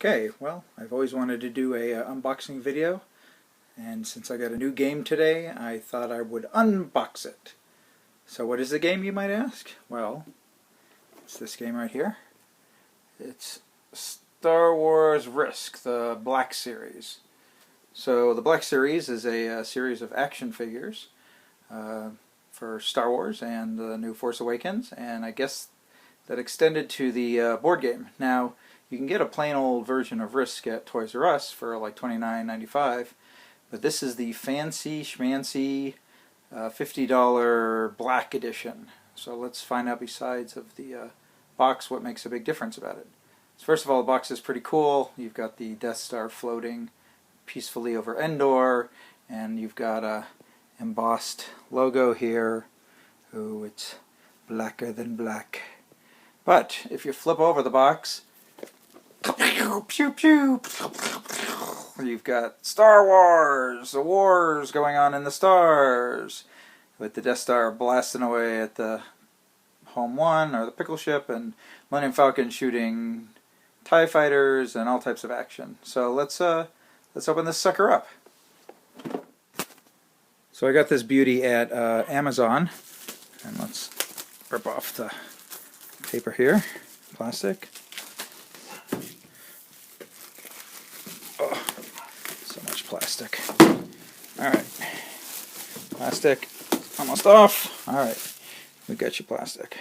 Okay, well, I've always wanted to do a unboxing video, and since I got a new game today, I thought I would unbox it. So what is the game, you might ask? Well, it's this game right here. It's Star Wars Risk, the Black Series. So the Black Series is a series of action figures for Star Wars and the new Force Awakens, and I guess that extended to the board game. Now, you can get a plain old version of Risk at Toys R Us for like $29.95, but this is the fancy schmancy $50 black edition. So let's find out, besides of the box, what makes a big difference about it. So first of all, the box is pretty cool. You've got the Death Star floating peacefully over Endor, and you've got a embossed logo here. Ooh, it's blacker than black. But if you flip over the box, pew pew, you've got Star Wars, the wars going on in the stars, with the Death Star blasting away at the Home One, or the pickle ship, and Millennium Falcon shooting TIE fighters and all types of action. So let's open this sucker up. So I got this beauty at Amazon, and let's rip off the paper here, plastic. Oh, so much plastic. Alright, plastic almost off. Alright, we got your plastic.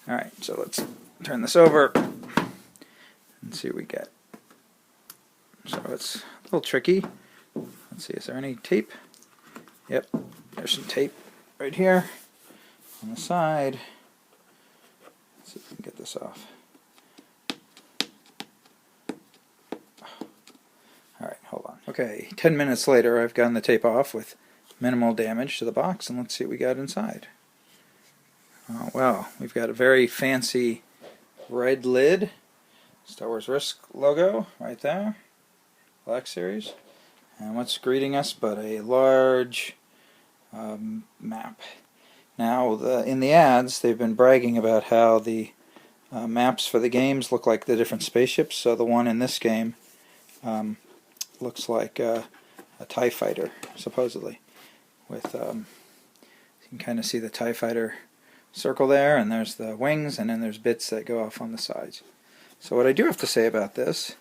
Alright, so let's turn this over and see what we get. So it's a little tricky. Let's see, is there any tape? Yep, there's some tape right here on the side. Let's see if we can get this off. Alright, hold on. Okay, 10 minutes later, I've gotten the tape off with minimal damage to the box, and let's see what we got inside. Oh, well, we've got a very fancy red lid, Star Wars Risk logo right there, Black Series, and what's greeting us but a large map. Now, in the ads, they've been bragging about how the maps for the games look like the different spaceships. So the one in this game looks like a TIE fighter, supposedly. With you can kind of see the TIE fighter circle there, and there's the wings, and then there's bits that go off on the sides. So what I do have to say about this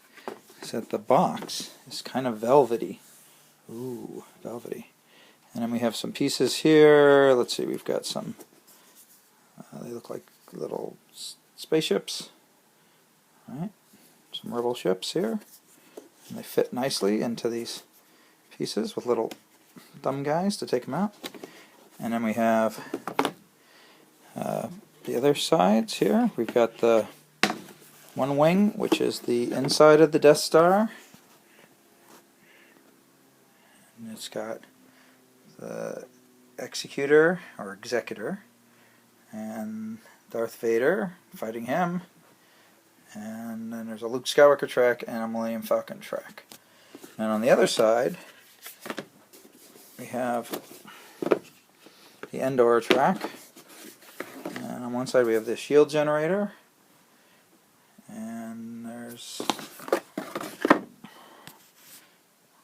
is that the box is kind of velvety. Ooh, velvety. And then we have some pieces here. Let's see, we've got some, they look like little spaceships. Alright, some rebel ships here. And they fit nicely into these pieces with little thumb guys to take them out. And then we have the other sides here. We've got the one wing, which is the inside of the Death Star. And it's got the Executor, or Executor, and Darth Vader fighting him. And then there's a Luke Skywalker track and a Millennium Falcon track. And on the other side, we have the Endor track. And on one side we have the shield generator. And there's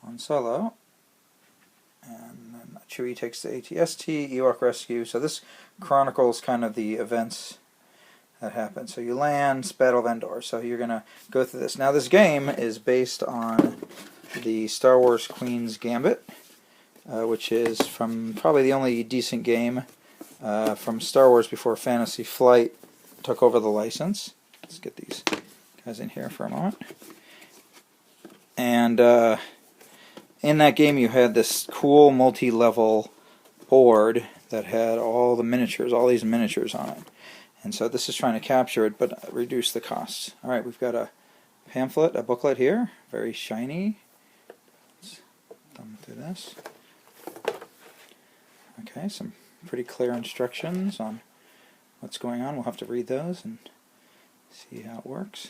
Han Solo. And then Chewie takes the AT-ST, Ewok Rescue. So this chronicles kind of the events that happen. So you land, Battle of Endor. So you're going to go through this. Now this game is based on the Star Wars Queen's Gambit, which is from probably the only decent game from Star Wars before Fantasy Flight took over the license. Let's get these guys in here for a moment. And in that game you had this cool multi-level board that had all the miniatures, all these miniatures on it. And so this is trying to capture it, but reduce the costs. Alright, we've got a pamphlet, a booklet here, very shiny. Let's thumb through this. Okay, some pretty clear instructions on what's going on. We'll have to read those and see how it works.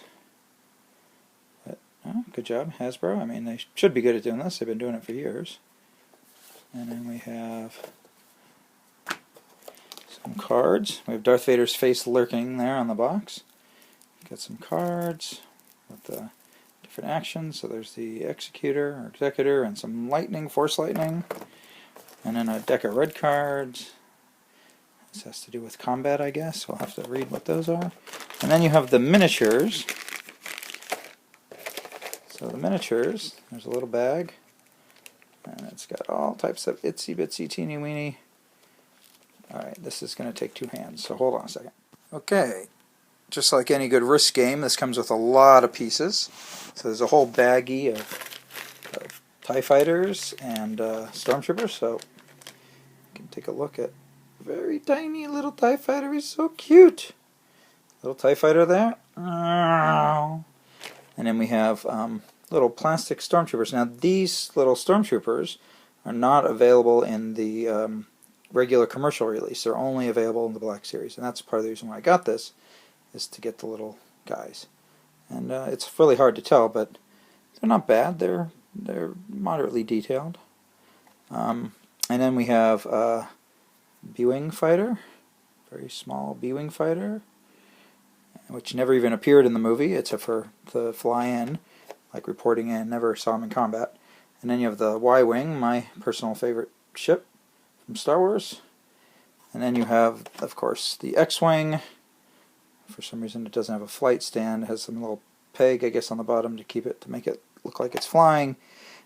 But, oh, good job, Hasbro. I mean, they should be good at doing this. They've been doing it for years. And then we have some cards. We have Darth Vader's face lurking there on the box. Got some cards with the different actions. So there's the executor or executor and some lightning, force lightning, and then a deck of red cards. This has to do with combat, I guess. We'll have to read what those are. And then you have the miniatures. So the miniatures, there's a little bag, and it's got all types of itsy bitsy teeny weeny. Alright, this is going to take 2 hands, so hold on a second. Okay, just like any good Risk game, this comes with a lot of pieces. So there's a whole baggie of TIE fighters and Stormtroopers, so you can take a look at a very tiny little TIE fighter. He's so cute. Little TIE fighter there. And then we have little plastic Stormtroopers. Now these little Stormtroopers are not available in the regular commercial release. They're only available in the Black Series, and that's part of the reason why I got this, is to get the little guys. And it's really hard to tell, but they're not bad. They're moderately detailed. And then we have a B-wing fighter, very small B-wing fighter, which never even appeared in the movie, except for the fly-in, like reporting in, never saw him in combat. And then you have the Y-wing, my personal favorite ship from Star Wars. And then you have, of course, the X-wing. For some reason it doesn't have a flight stand. It has some little peg, I guess, on the bottom to make it look like it's flying.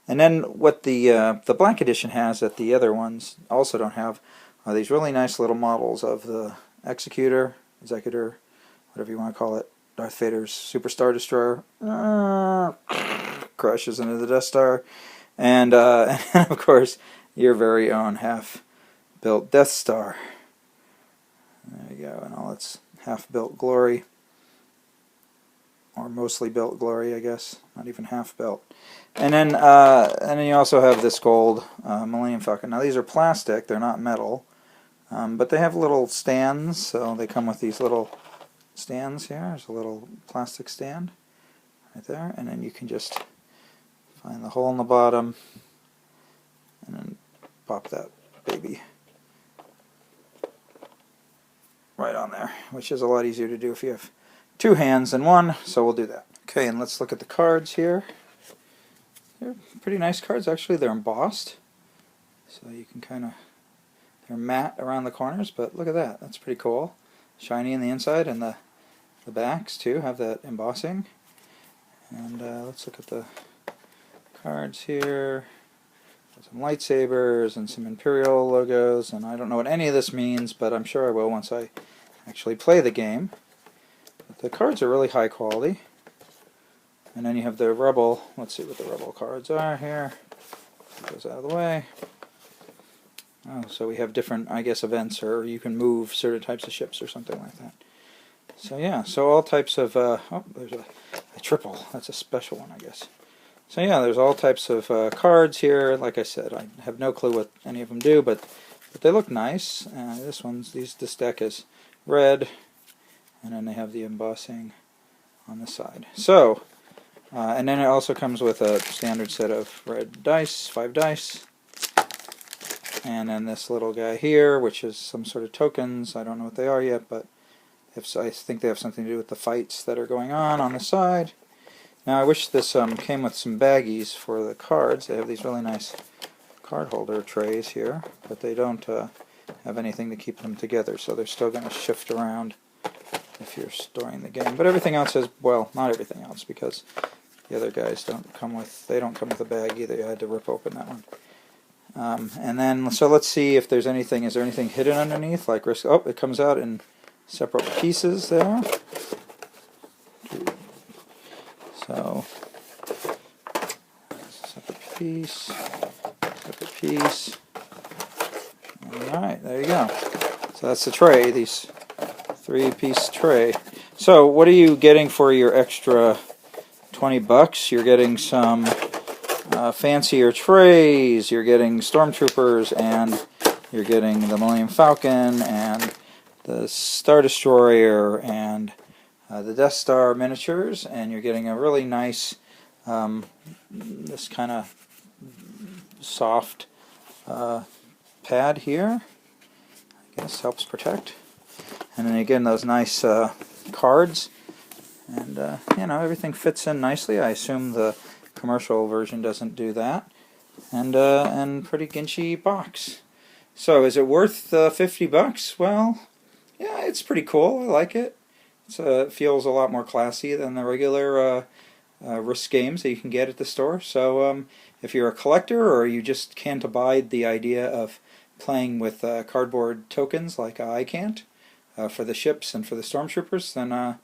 And then what the Black Edition has that the other ones also don't have are these really nice little models of the Executor, whatever you want to call it, Darth Vader's Super Star Destroyer, crashes into the Death Star, and of course your very own half-built Death Star. There you go, and all its half-built glory, or mostly built glory, I guess, not even half-built. And then you also have this gold Millennium Falcon. Now these are plastic; they're not metal, but they have little stands, so they come with these little stands here. There's a little plastic stand right there, and then you can just find the hole in the bottom and then pop that baby right on there, which is a lot easier to do if you have 2 hands than 1, so we'll do that. Okay, and let's look at the cards here. They're pretty nice cards, actually. They're embossed, so you can they're matte around the corners, but look at that, that's pretty cool. Shiny in the inside, and the backs too have that embossing. And let's look at the cards here. There's some lightsabers and some Imperial logos, and I don't know what any of this means, but I'm sure I will once I actually play the game. But the cards are really high quality. And then you have the Rebel. Let's see what the Rebel cards are here. Goes out of the way. Oh, so we have different, I guess, events, or you can move certain types of ships or something like that. So yeah, so all types of, oh, there's a triple. That's a special one, I guess. So yeah, there's all types of cards here. Like I said, I have no clue what any of them do, but they look nice. This deck is red, and then they have the embossing on the side. So, and then it also comes with a standard set of red dice, 5 dice. And then this little guy here, which is some sort of tokens. I don't know what they are yet, but I think they have something to do with the fights that are going on the side. Now I wish this came with some baggies for the cards. They have these really nice card holder trays here, but they don't have anything to keep them together, so they're still going to shift around if you're storing the game. But everything else is, well, not everything else, because the other guys don't come with a bag either. You had to rip open that one. And then, so let's see if there's anything. Is there anything hidden underneath? Like Risk? Oh, it comes out in separate pieces there. So, separate piece. Alright, there you go. So that's the tray, these 3-piece tray. So, what are you getting for your extra $20? You're getting some fancier trays, you're getting Stormtroopers, and you're getting the Millennium Falcon, and the Star Destroyer, and the Death Star miniatures, and you're getting a really nice, this kind of soft pad here. I guess helps protect. And then again, those nice cards. And, you know, everything fits in nicely. I assume the commercial version doesn't do that. And pretty ginchy box. So is it worth $50? Well, yeah, it's pretty cool. I like it. It feels a lot more classy than the regular Risk games that you can get at the store. So if you're a collector or you just can't abide the idea of playing with cardboard tokens like I can't for the ships and for the Stormtroopers, then I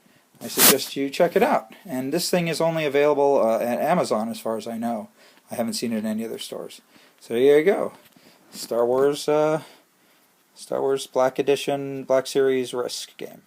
suggest you check it out. And this thing is only available at Amazon as far as I know. I haven't seen it in any other stores. So there you go. Star Wars Black Edition, Black Series Risk game.